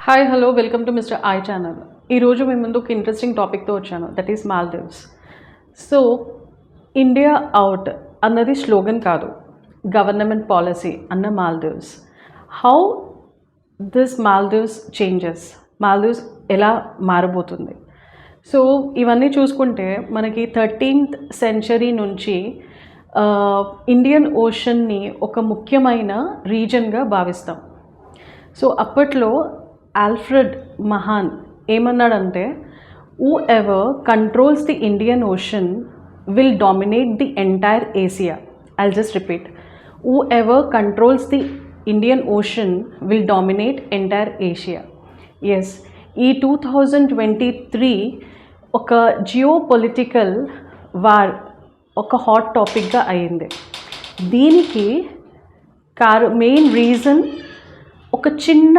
Hi hello welcome to mister I channel. ఈరోజు మీ ముందు ఒక ఇంట్రెస్టింగ్ టాపిక్తో వచ్చాను, that is Maldives. So India out అన్నది స్లోగన్ కాదు, గవర్నమెంట్ పాలసీ అన్న Maldives. How this Maldives changes, Maldives ఎలా మారబోతుంది? సో ఇవన్నీ చూసుకుంటే మనకి 13th సెంచరీ నుంచి ఇండియన్ ఓషన్ని ఒక ముఖ్యమైన రీజన్గా భావిస్తాం. సో అప్పట్లో ఆల్ఫ్రెడ్ మహాన్ ఏమన్నాడంటే, whoever controls the Indian ocean will dominate the entire Asia. I'll just repeat, whoever controls the Indian ocean will dominate entire Asia. Yes, ఈ 2023 ఒక geopolitical war ఒక hot టాపిక్గా అయింది. దీనికి main reason ఒక చిన్న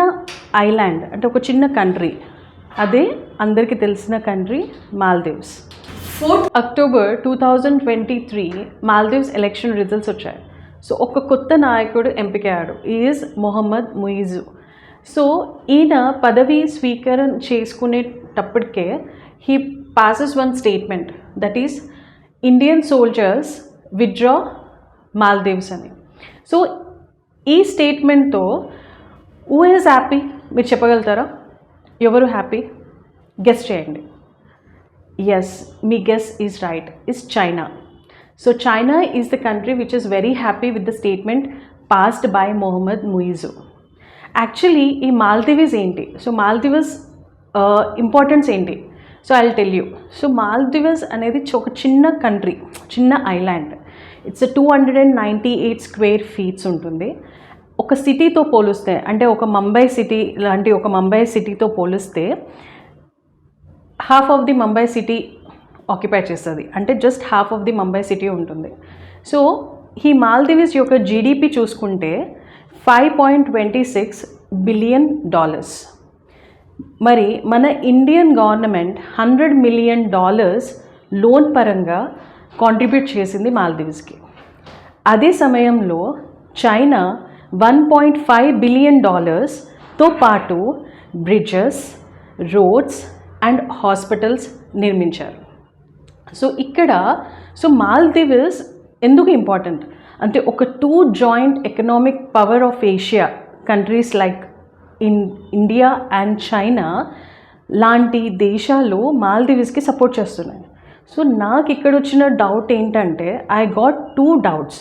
island, అంటే ఒక చిన్న కంట్రీ, అదే అందరికీ తెలిసిన country Maldives. 4th October 2023 Maldives election results వచ్చాయి. సో ఒక కొత్త నాయకుడు ఎంపికయ్యాడు, ఈజ్ మొహమ్మద్ ముయిజు. సో ఈయన పదవి స్వీకారం చేసుకునేటప్పటికే he passes one statement, that is Indian soldiers withdraw Maldives అని. సో ఈ స్టేట్మెంట్తో హూ ఈజ్ హ్యాపీ? మీరు చెప్పగలుగుతారా? ఎవరు హ్యాపీ? గెస్ చేయండి. ఎస్, మీ guess is right, is China. So China is the country which is very happy with the statement passed by Mohamed Muizzu. Actually ఈ మాల్దీవ్స్ ఏంటి? So Maldives importance ఏంటి? So I will tell you. So Maldives అనేది ఒక చిన్న country, చిన్న island. It's 298 square feets ఉంటుంది. ఒక సిటీతో పోలిస్తే, అంటే ఒక ముంబై సిటీ లాంటి ఒక ముంబై సిటీతో పోలిస్తే half of the Mumbai city occupy చేస్తుంది, అంటే just half of the Mumbai city ఉంటుంది. సో ఈ మాల్దీవ్స్ యొక్క జీడిపి చూసుకుంటే $5.26 బిలియన్. మరి మన ఇండియన్ గవర్నమెంట్ $100 మిలియన్ లోన్ పరంగా కాంట్రిబ్యూట్ చేసింది మాల్దీవ్స్కి. అదే సమయంలో చైనా $1.5 బిలియన్ తో పాటు బ్రిడ్జెస్, రోడ్స్ అండ్ హాస్పిటల్స్ నిర్మించారు. సో ఇక్కడ మాల్దీవ్స్ ఎందుకు ఇంపార్టెంట్ అంటే, ఒక 2 joint economic power of Asia countries like India and China లాంటి దేశాలు మాల్దీవ్స్కి సపోర్ట్ చేస్తున్నాయి. సో నాకు ఇక్కడ వచ్చిన డౌట్ ఏంటంటే, I got 2 doubts.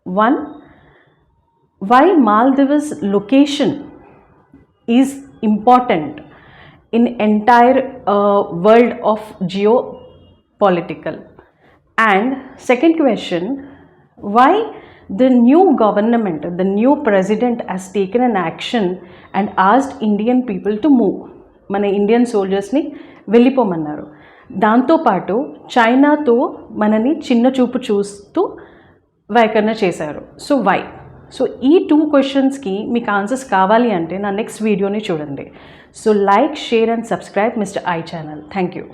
One, why Maldives location is important in entire world of geopolitical, and second question, why the new government, the new president has taken an action and asked Indian people to move, మన Indian సోల్జర్స్ని వెళ్ళిపోమన్నారు. దాంతోపాటు చైనాతో మనని చిన్న చూపు చూస్తూ వైఖరణ చేశారు. So why? So ఈ 2 క్వశ్చన్స్కి మీకు ఆన్సర్స్ కావాలి అంటే నా నెక్స్ట్ వీడియోని చూడండి. So like, share and subscribe mister I channel. Thank you.